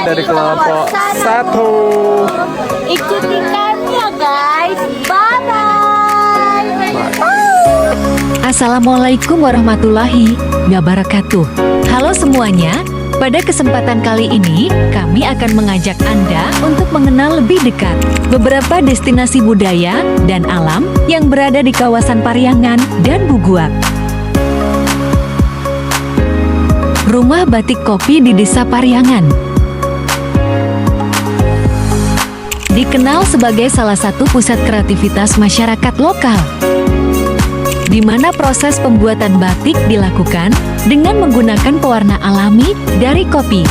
dari kelompok 1. Ikuti kami ya guys. Bye-bye. Assalamualaikum warahmatullahi wabarakatuh. Halo semuanya. Pada kesempatan kali ini, kami akan mengajak Anda untuk mengenal lebih dekat beberapa destinasi budaya dan alam yang berada di kawasan Pariangan dan Buguak. Rumah Batik Kopi di Desa Pariangan dikenal sebagai salah satu pusat kreativitas masyarakat lokal, di mana proses pembuatan batik dilakukan dengan menggunakan pewarna alami dari kopi,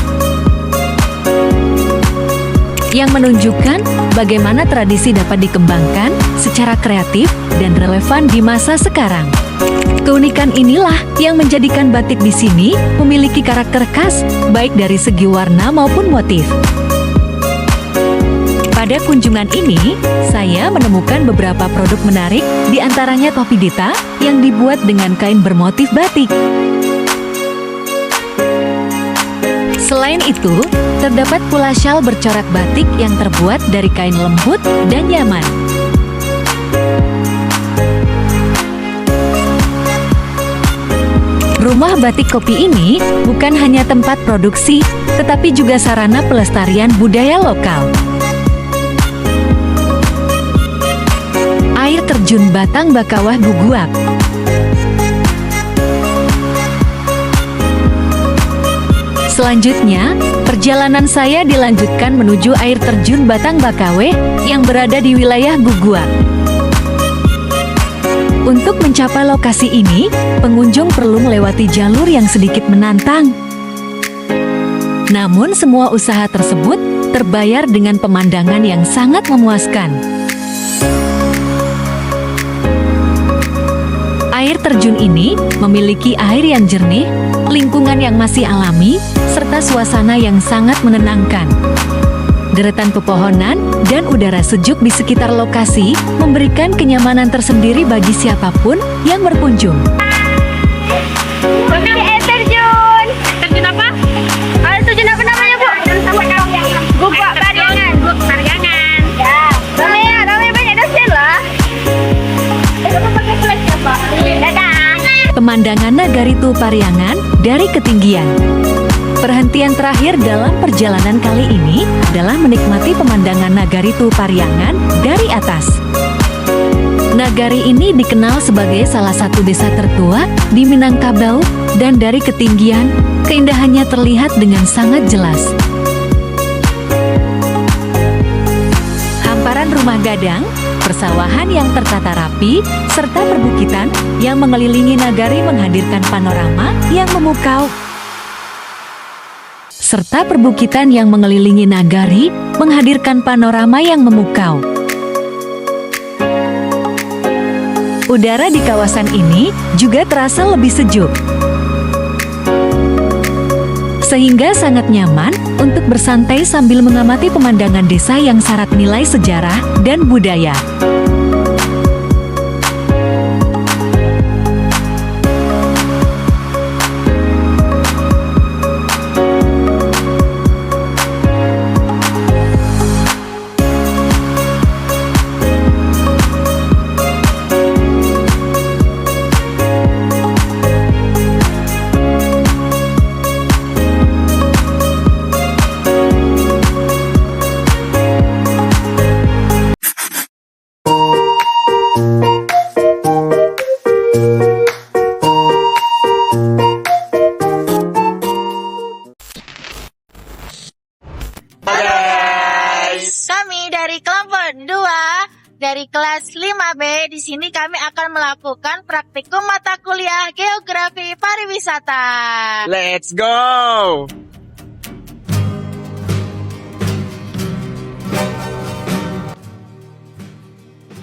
yang menunjukkan bagaimana tradisi dapat dikembangkan secara kreatif dan relevan di masa sekarang. Keunikan inilah yang menjadikan batik di sini memiliki karakter khas, baik dari segi warna maupun motif. Pada kunjungan ini, saya menemukan beberapa produk menarik, di antaranya topi dita yang dibuat dengan kain bermotif batik. Selain itu, terdapat pula syal bercorak batik yang terbuat dari kain lembut dan nyaman. Rumah Batik Kopi ini bukan hanya tempat produksi, tetapi juga sarana pelestarian budaya lokal. Air terjun Batang Bakawah Buguak. Selanjutnya, perjalanan saya dilanjutkan menuju air terjun Batang Bakaweh yang berada di wilayah Buguak. Untuk mencapai lokasi ini, pengunjung perlu melewati jalur yang sedikit menantang. Namun semua usaha tersebut terbayar dengan pemandangan yang sangat memuaskan. Air terjun ini memiliki air yang jernih, lingkungan yang masih alami, serta suasana yang sangat menenangkan. Deretan pepohonan dan udara sejuk di sekitar lokasi memberikan kenyamanan tersendiri bagi siapapun yang berkunjung. Air terjun. Terjun apa? Air terjun apa namanya, Bu? Gubak Pariangan. Gubak Pariangan. Ya. Ramai banyak dosen lah. Itu pakai kelas siapa? Dadah. Pemandangan Nagaritu Pariangan dari ketinggian. Perhentian terakhir dalam perjalanan kali ini adalah menikmati pemandangan Nagaritu Pariangan dari atas. Nagari ini dikenal sebagai salah satu desa tertua di Minangkabau, dan dari ketinggian, keindahannya terlihat dengan sangat jelas. Hamparan rumah gadang, persawahan yang tertata rapi, serta perbukitan yang mengelilingi nagari menghadirkan panorama yang memukau. Serta perbukitan yang mengelilingi nagari menghadirkan panorama yang memukau. Udara di kawasan ini juga terasa lebih sejuk, sehingga sangat nyaman untuk bersantai sambil mengamati pemandangan desa yang syarat nilai sejarah dan budaya. Kami dari kelompok 2 dari kelas 5B. Di sini kami akan melakukan praktikum mata kuliah Geografi Pariwisata. Let's go!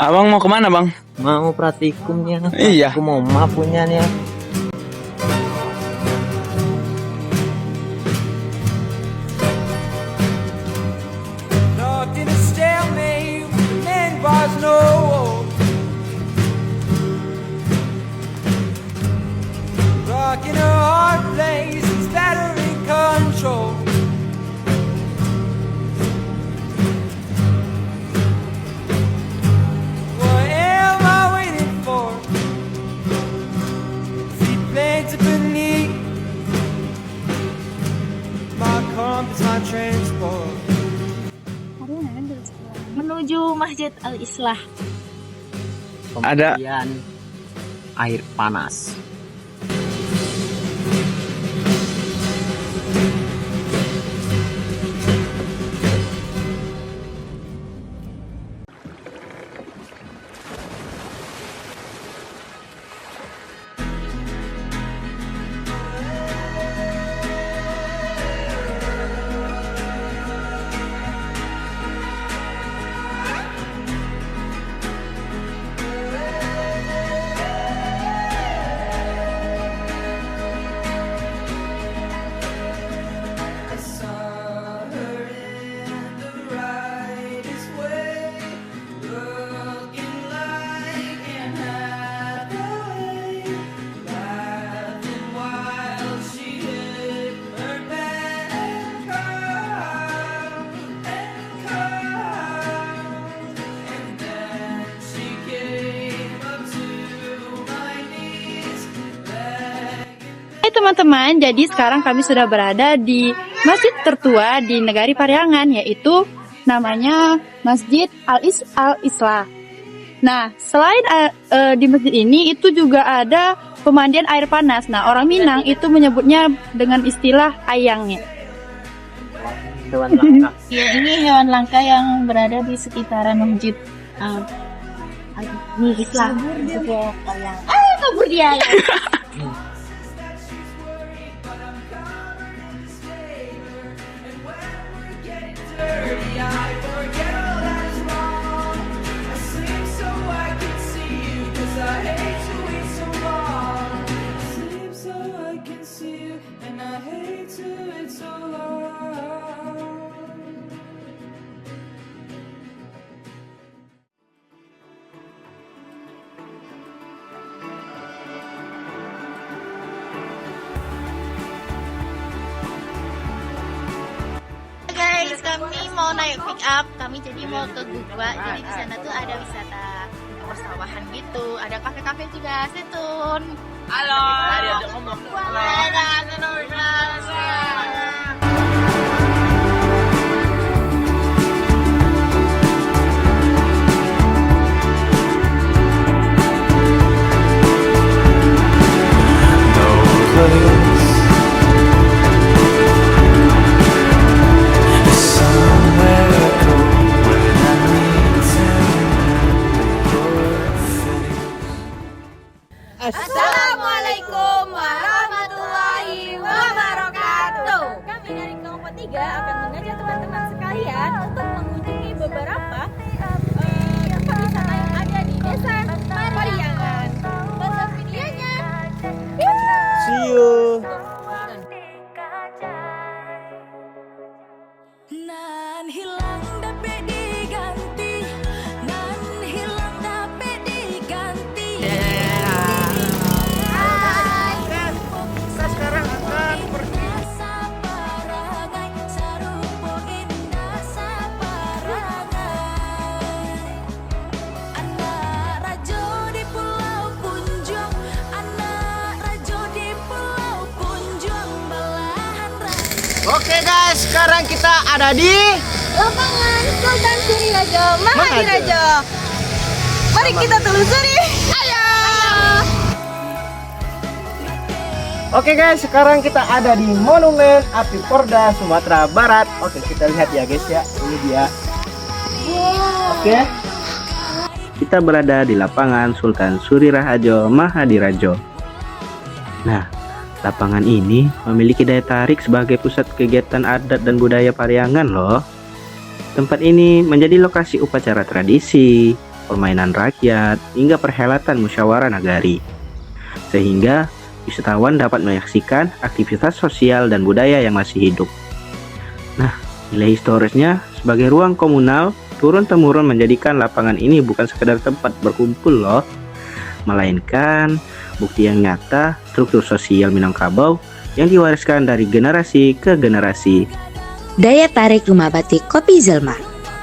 Abang mau kemana, Bang? Mau praktikumnya. Iya. Aku mau mapunya nih. Locked in a stalemate with the man bars no walls. Rock in a hard place, it's battery control. shades beneath. My compass, my transport. Menuju Masjid Al-Islah. Ada. Kemudian air panas. I saw her in the rightest way, looking like Anne Hathaway, laughing while she hit her bad car, and then she came up to my knees, Hai teman-teman, jadi sekarang kami sudah berada di masjid tertua di Negari Pariangan, yaitu namanya Masjid Al-Islah. Nah, selain di masjid ini, itu juga ada pemandian air panas. Nah, orang Minang itu menyebutnya dengan istilah ayangnya. Hewan langka. Ya, ini hewan langka yang berada di sekitaran masjid Al-Islah. Kabur dia. dirty, I forget all that's wrong. I sleep so I can see you, 'cause I hate to wait so long. I sleep so I can see you, and I hate to wait so long. Guys, kami mau naik pick up, kami jadi mau ke Gugba. Jadi di sana tuh ada wisata persawahan gitu, ada kafe-kafe juga. Stay tune. Halo. Assalamualaikum warahmatullahi wabarakatuh. Kami dari kelompok 3 akan mengajak teman-teman sekalian untuk mengunjungi beberapa tempat wisata yang ada di Desa Pariangan. Tonton videonya. See you. Nan hilang dapat diganti. Nan hilang dapat diganti. Kita sekarang akan pergi. Oke guys, sekarang kita ada di Lapangan Sultan Surirajo Mahadirajo. Mari kita telusuri. Ayo. Oke guys, sekarang kita ada di Monumen Api Porda Sumatera Barat. Oke, kita lihat ya guys ya. Ini dia. Oke. Kita berada di lapangan Sultan Surirajo Mahadirajo. Nah, lapangan ini memiliki daya tarik sebagai pusat kegiatan adat dan budaya Pariangan loh. Tempat ini menjadi lokasi upacara tradisi, permainan rakyat, hingga perhelatan musyawarah nagari. Sehingga wisatawan dapat menyaksikan aktivitas sosial dan budaya yang masih hidup. Nah, nilai historisnya sebagai ruang komunal turun-temurun menjadikan lapangan ini bukan sekedar tempat berkumpul loh, melainkan bukti yang nyata struktur sosial Minangkabau yang diwariskan dari generasi ke generasi. Daya tarik rumah batik Kopi Zelma.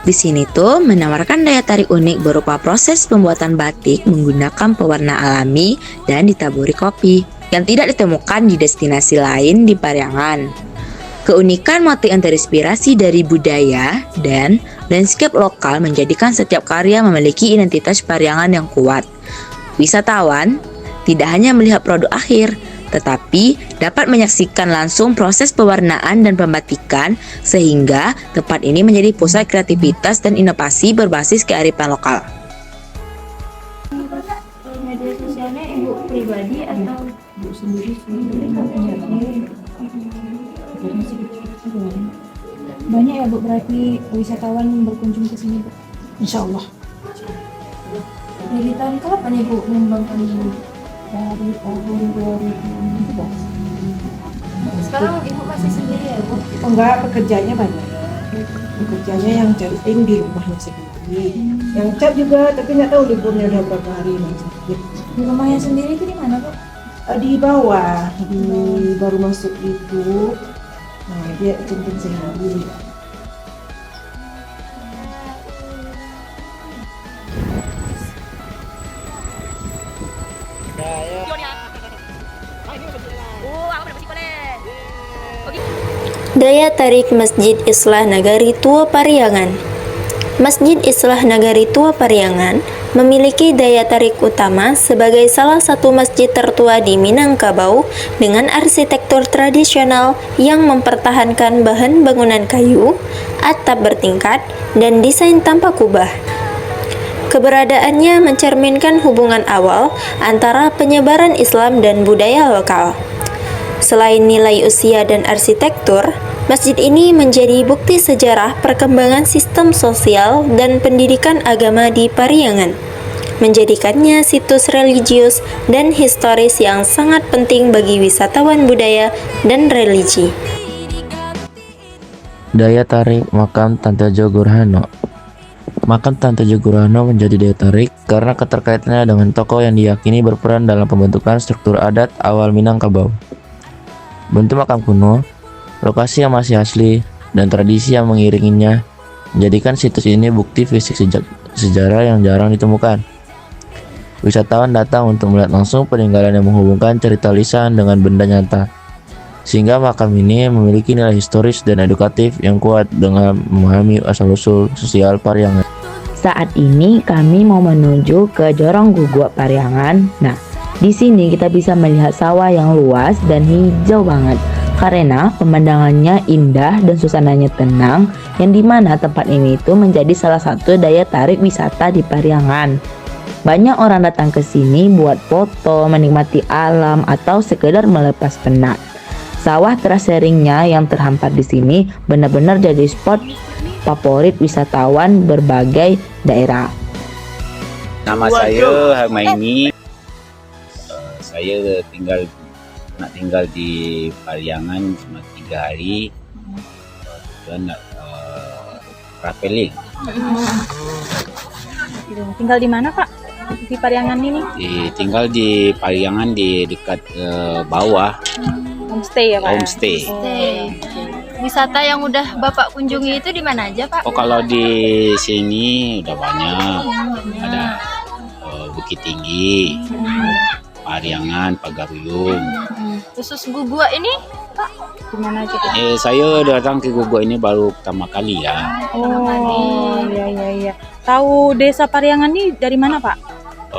Di sini tuh menawarkan daya tarik unik berupa proses pembuatan batik menggunakan pewarna alami dan ditaburi kopi. yang tidak ditemukan di destinasi lain di Pariangan. Keunikan motif yang terinspirasi dari budaya dan landscape lokal menjadikan setiap karya memiliki identitas Pariangan yang kuat. Wisatawan tidak hanya melihat produk akhir, tetapi dapat menyaksikan langsung proses pewarnaan dan pembatikan sehingga tempat ini menjadi pusat kreativitas dan inovasi berbasis kearifan lokal. Media sosialnya ibu pribadi atau ibu sendiri banyak ya bu, berarti wisatawan berkunjung ke sini bu? Insya Allah. Dari tahun kapan ibu mengembangkan ini? Dari tahun 2017. Sekarang ibu masih sendiri ya bu? Enggak, pekerjaannya banyak. Pekerjaannya yang camping di rumahnya sendiri. Yang cat juga, tapi nggak tahu liburnya udah berapa hari sakit. Di rumahnya sendiri itu di mana bu? Di bawah, baru masuk itu. Nah, dia camping sehari. Daya tarik Masjid Islah Nagari Tua Pariangan. Masjid Islah Nagari Tua Pariangan memiliki daya tarik utama sebagai salah satu masjid tertua di Minangkabau dengan arsitektur tradisional yang mempertahankan bahan bangunan kayu, atap bertingkat, dan desain tanpa kubah. Keberadaannya mencerminkan hubungan awal antara penyebaran Islam dan budaya lokal. Selain nilai usia dan arsitektur, masjid ini menjadi bukti sejarah perkembangan sistem sosial dan pendidikan agama di Pariangan, menjadikannya situs religius dan historis yang sangat penting bagi wisatawan budaya dan religi. Daya tarik makam Tante Jo Gurhano. Makam Tante Jo Gurhano menjadi daya tarik karena keterkaitannya dengan tokoh yang diyakini berperan dalam pembentukan struktur adat awal Minangkabau. Bentuk makam kuno, lokasi yang masih asli, dan tradisi yang mengiringinya menjadikan situs ini bukti fisik sejarah yang jarang ditemukan. Wisatawan datang untuk melihat langsung peninggalan yang menghubungkan cerita lisan dengan benda nyata, sehingga makam ini memiliki nilai historis dan edukatif yang kuat dengan memahami asal-usul sosial Pariangan. Saat ini kami mau menuju ke Jorong Guguk Pariangan. Nah, di sini kita bisa melihat sawah yang luas dan hijau banget karena pemandangannya indah dan suasananya tenang, yang dimana tempat ini itu menjadi salah satu daya tarik wisata di Pariangan. Banyak orang datang ke sini buat foto, menikmati alam, atau sekedar melepas penat. Sawah terseringnya yang terhampar di sini benar-benar jadi spot favorit wisatawan berbagai daerah. Nama saya Harmaini. Saya nak tinggal di Pariangan cuma 3 hari. Tujuan nak traveling. Tinggal di mana pak? Di Pariangan ini? Tinggal di Pariangan di dekat bawah. Homestay ya pak? Homestay. Wisata yang udah bapak kunjungi itu di mana aja pak? Oh, kalau di sini udah banyak. Ada Bukit Tinggi, Pariangan, Pagaruyung. Khusus Guguk ini pak, di mana aja pak? Saya datang ke Guguk ini baru pertama kali ya. Oh iya. Tahu desa Pariangan ini dari mana pak?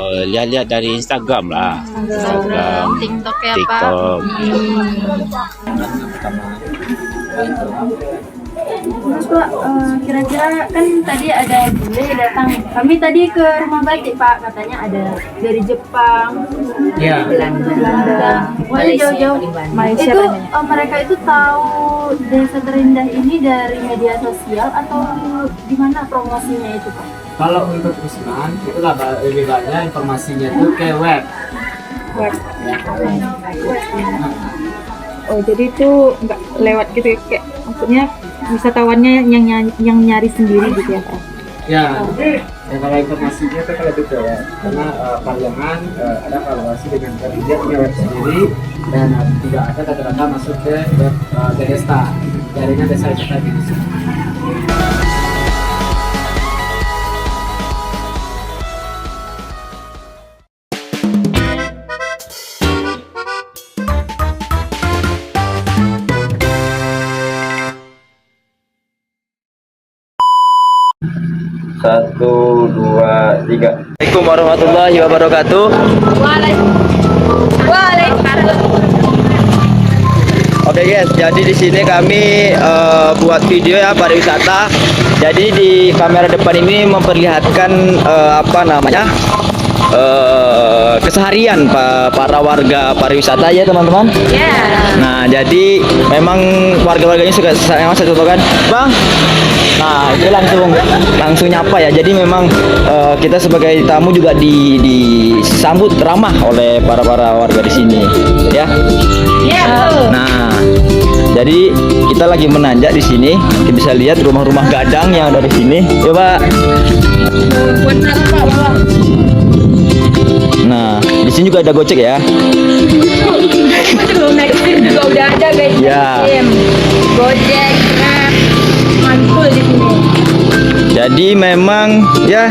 Lihat-lihat dari Instagram lah. Instagram, TikTok ya pak? TikTok. Terus pak, kira-kira kan tadi ada bule datang. Kami tadi ke rumah batik pak, katanya ada dari Jepang, Belanda, pokoknya jauh-jauh. Itu mereka itu tahu desa terindah ini dari media sosial atau di mana promosinya itu pak? Kalau untuk Usman, itulah lebih banyak informasinya itu ke web. Oh jadi itu nggak lewat gitu ya, kayak maksudnya wisatawannya yang nyari sendiri gitu ya pak? Ya, kalau informasinya itu lebih ke web, karena Pariangan ada kolaborasi dengan dia punya web sendiri dan tidak ada data-data masuk ke web Desa, jaringan desa wisata di sini. Satu, dua, tiga. Assalamualaikum warahmatullahi wabarakatuh. Oke guys, jadi di sini kami buat video ya pariwisata. Jadi di kamera depan ini memperlihatkan keseharian para warga pariwisata ya teman-teman. Nah jadi memang warga-warganya suka memang saya contohkan, bang. Nah itu langsung nyapa ya. Jadi memang kita sebagai tamu juga disambut ramah oleh para warga di sini ya. Nah jadi kita lagi menanjak di sini. Kita bisa lihat rumah-rumah gadang yang ada di sini. Coba. Nah, di sini juga ada Gojek ya. juga udah ada guys. Ya. Gojek, Grab, mantul di sini. Jadi memang ya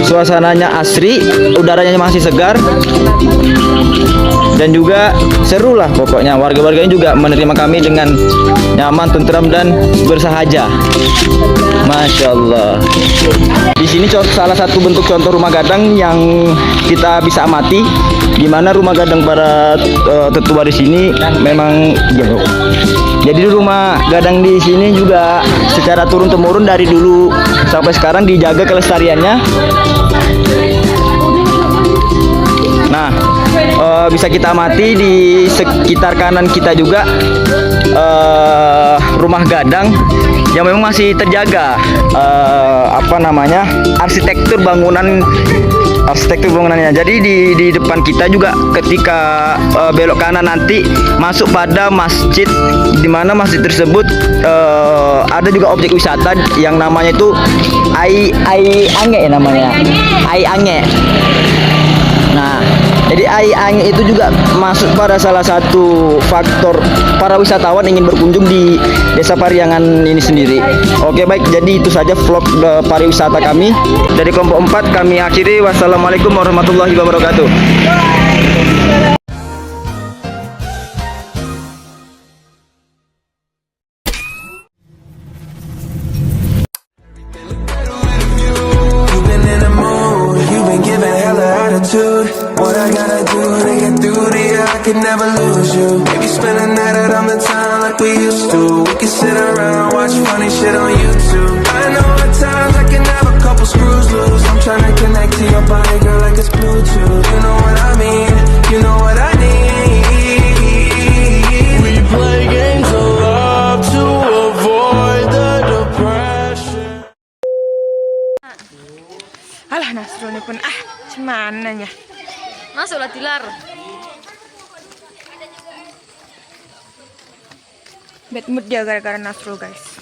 suasananya asri, udaranya masih segar. Dan juga seru lah pokoknya. Warga-warganya juga menerima kami dengan nyaman, tentram dan bersahaja. Masya Allah. Di sini salah satu bentuk contoh rumah gadang yang kita bisa amati, di mana rumah gadang para tetua di sini memang jauh. Jadi rumah gadang di sini juga secara turun temurun dari dulu sampai sekarang dijaga kelestariannya. Nah, bisa kita amati di sekitar kanan kita juga rumah gadang yang memang masih terjaga arsitektur bangunannya. Jadi di depan kita juga ketika belok kanan nanti masuk pada masjid, di mana masjid tersebut ada juga objek wisata yang namanya itu Ai Ange namanya. Ai Ange. Nah, jadi Ai Ange itu juga masuk pada salah satu faktor para wisatawan ingin berkunjung di Desa Pariangan ini sendiri. Oke baik, jadi itu saja vlog pariwisata kami dari kelompok 4 kami akhiri. Wassalamualaikum warahmatullahi wabarakatuh. What I gotta do to get through to you, I could never lose you. Maybe spend a night out on the town like we used to. We could sit around, watch funny shit on YouTube. I know at times I can have a couple screws loose. I'm trying to connect to your body, girl, like it's Bluetooth. You know what I mean, you know what I need. We play games of love to avoid the depression. Alah Nasrul ini pun cemananya. Masuklah Tilar. Bad mood dia gara-gara Nasrul guys.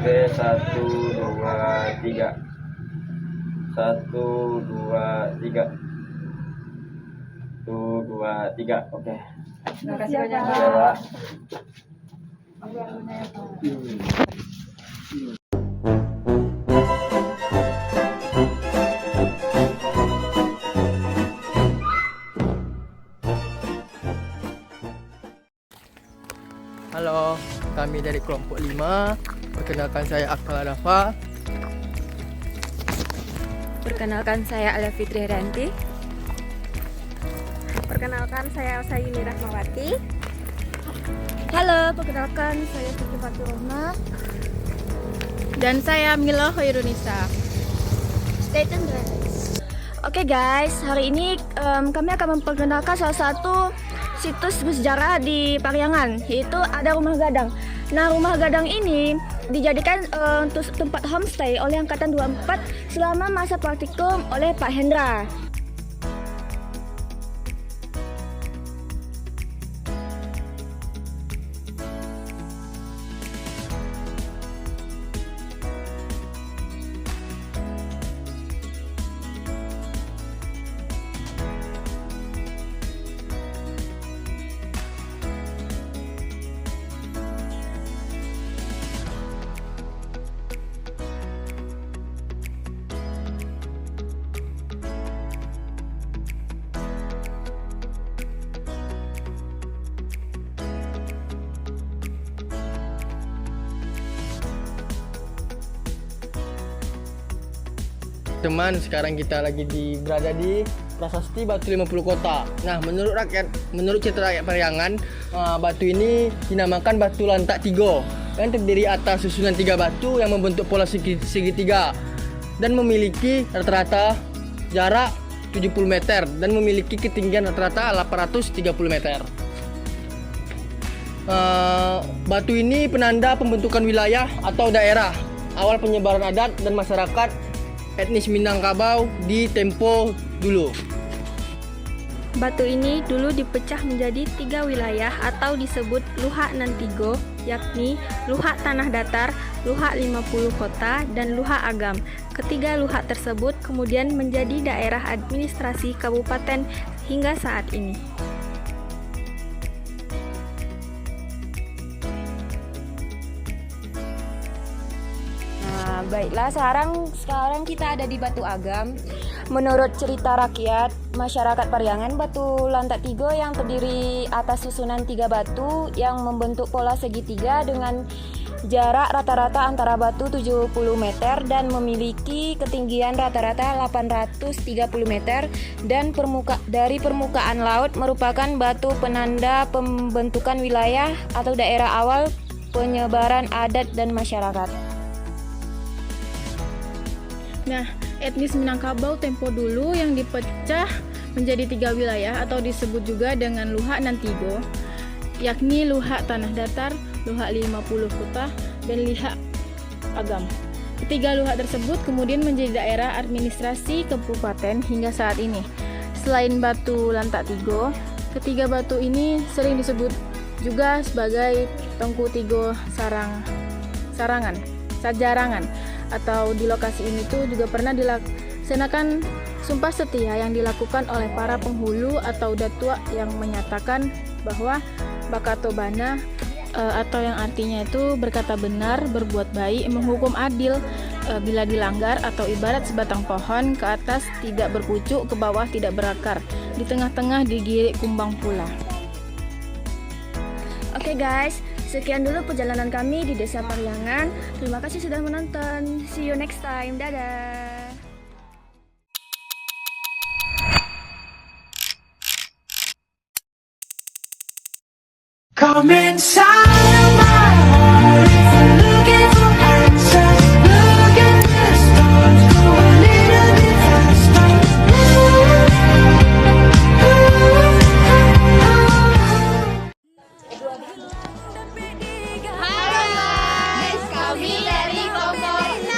Oke, 1, 2, 3. 1, 2, 3. 1, 2, 3. Oke. Terima kasih banyak, Pak. Halo, kami dari kelompok 5. Perkenalkan saya Akmal Adafa. Perkenalkan saya Alia Fitri Herianti. Perkenalkan saya Sayini Rahmawati. Halo, perkenalkan saya Siti Fatur Rohma. Dan saya Mila Khairunisa. Stay tune guys. Oke guys, hari ini kami akan memperkenalkan salah satu situs bersejarah di Pariangan, yaitu ada Rumah Gadang. Nah, Rumah Gadang ini dijadikan untuk tempat homestay oleh Angkatan 24 selama masa praktikum oleh Pak Hendra. teman, sekarang kita lagi berada di Prasasti Batu 50 Kota. Nah, menurut cerita rakyat Pariangan, batu ini dinamakan Batu Lantak Tigo yang terdiri atas susunan 3 batu yang membentuk pola segitiga dan memiliki rata-rata jarak 70 meter dan memiliki ketinggian rata-rata 830 meter. Batu ini penanda pembentukan wilayah atau daerah awal penyebaran adat dan masyarakat etnis Minangkabau di tempo dulu. Batu ini dulu dipecah menjadi 3 wilayah atau disebut Luhak Nantigo, yakni Luhak Tanah Datar, Luhak 50 Kota, dan Luhak Agam. Ketiga luhak tersebut kemudian menjadi daerah administrasi kabupaten hingga saat ini. Baiklah, sekarang kita ada di Batu Agam. Menurut cerita rakyat masyarakat Pariangan, Batu Lantak Tigo yang terdiri atas susunan 3 batu yang membentuk pola segitiga dengan jarak rata-rata antara batu 70 meter dan memiliki ketinggian rata-rata 830 meter dan dari permukaan laut merupakan batu penanda pembentukan wilayah atau daerah awal penyebaran adat dan masyarakat. Nah, etnis Minangkabau tempo dulu yang dipecah menjadi 3 wilayah atau disebut juga dengan Luhak Nantigo, yakni Luhak Tanah Datar, Luhak 50 Kota, dan Luhak Agam. Ketiga luhak tersebut kemudian menjadi daerah administrasi kabupaten hingga saat ini. Selain Batu Lantak Tigo, ketiga batu ini sering disebut juga sebagai Tengku Tigo Sajarangan. Atau di lokasi ini tuh juga pernah dilaksanakan sumpah setia yang dilakukan oleh para penghulu atau datua yang menyatakan bahwa Bakatobana atau yang artinya itu berkata benar, berbuat baik, menghukum adil bila dilanggar, atau ibarat sebatang pohon ke atas tidak berpucuk, ke bawah tidak berakar, di tengah-tengah digirik kumbang pula. Oke guys, sekian dulu perjalanan kami di Desa Pariangan. Terima kasih sudah menonton. See you next time. Dadah. Come inside my heart if you're looking for answers. Look at the stars, go a little bit faster. Halo guys, kami dari kelompok 6.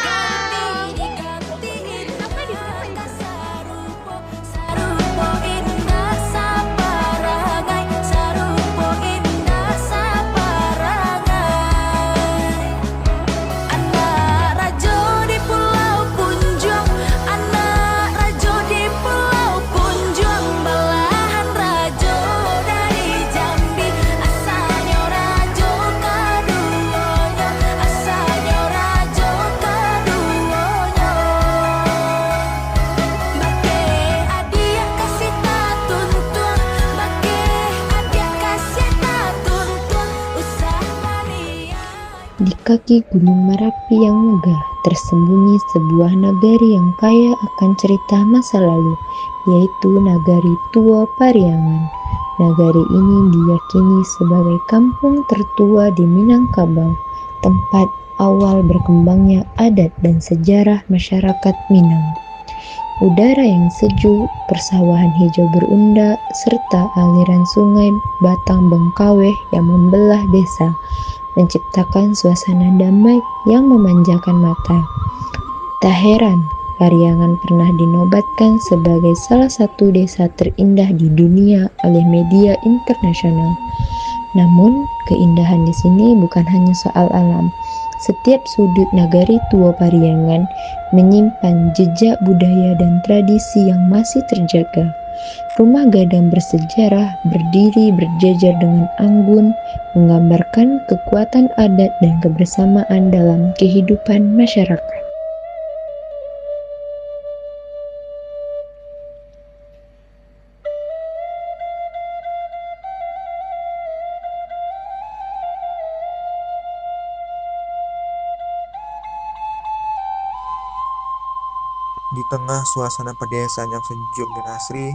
Di kaki Gunung Merapi yang megah, tersembunyi sebuah nagari yang kaya akan cerita masa lalu, yaitu Nagari Tua Pariangan. Nagari ini diyakini sebagai kampung tertua di Minangkabau, tempat awal berkembangnya adat dan sejarah masyarakat Minang. Udara yang sejuk, persawahan hijau berunda, serta aliran sungai Batang Bengkaweh yang membelah desa menciptakan suasana damai yang memanjakan mata. Tak heran, Pariangan pernah dinobatkan sebagai salah satu desa terindah di dunia oleh media internasional. Namun, keindahan di sini bukan hanya soal alam. Setiap sudut Nagari Tua Pariangan menyimpan jejak budaya dan tradisi yang masih terjaga. Rumah gadang bersejarah berdiri berjajar dengan anggun, menggambarkan kekuatan adat dan kebersamaan dalam kehidupan masyarakat. Di tengah suasana pedesaan yang sejuk dan asri,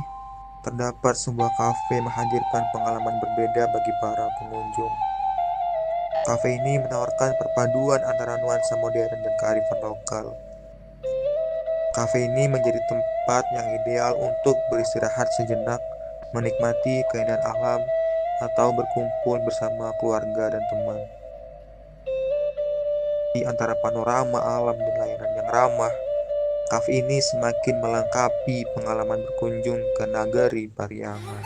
terdapat sebuah kafe menghadirkan pengalaman berbeda bagi para pengunjung. Kafe ini menawarkan perpaduan antara nuansa modern dan kearifan lokal. Kafe ini menjadi tempat yang ideal untuk beristirahat sejenak, menikmati keindahan alam, atau berkumpul bersama keluarga dan teman. Di antara panorama alam dan layanan yang ramah, kafe ini semakin melengkapi pengalaman berkunjung ke Nagari Pariangan.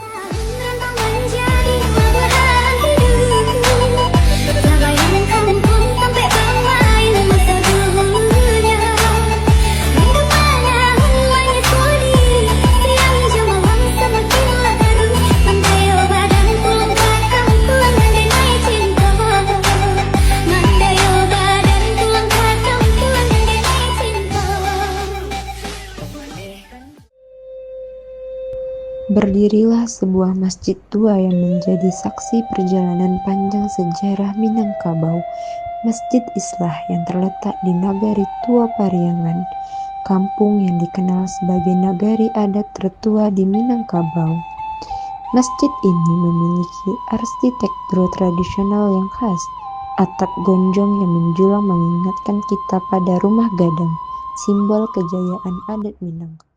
Berdirilah sebuah masjid tua yang menjadi saksi perjalanan panjang sejarah Minangkabau. Masjid Islah yang terletak di Nagari Tua Pariangan, kampung yang dikenal sebagai nagari adat tertua di Minangkabau. Masjid ini memiliki arsitektur tradisional yang khas. Atap gonjong yang menjulang mengingatkan kita pada rumah gadang, simbol kejayaan adat Minangkabau.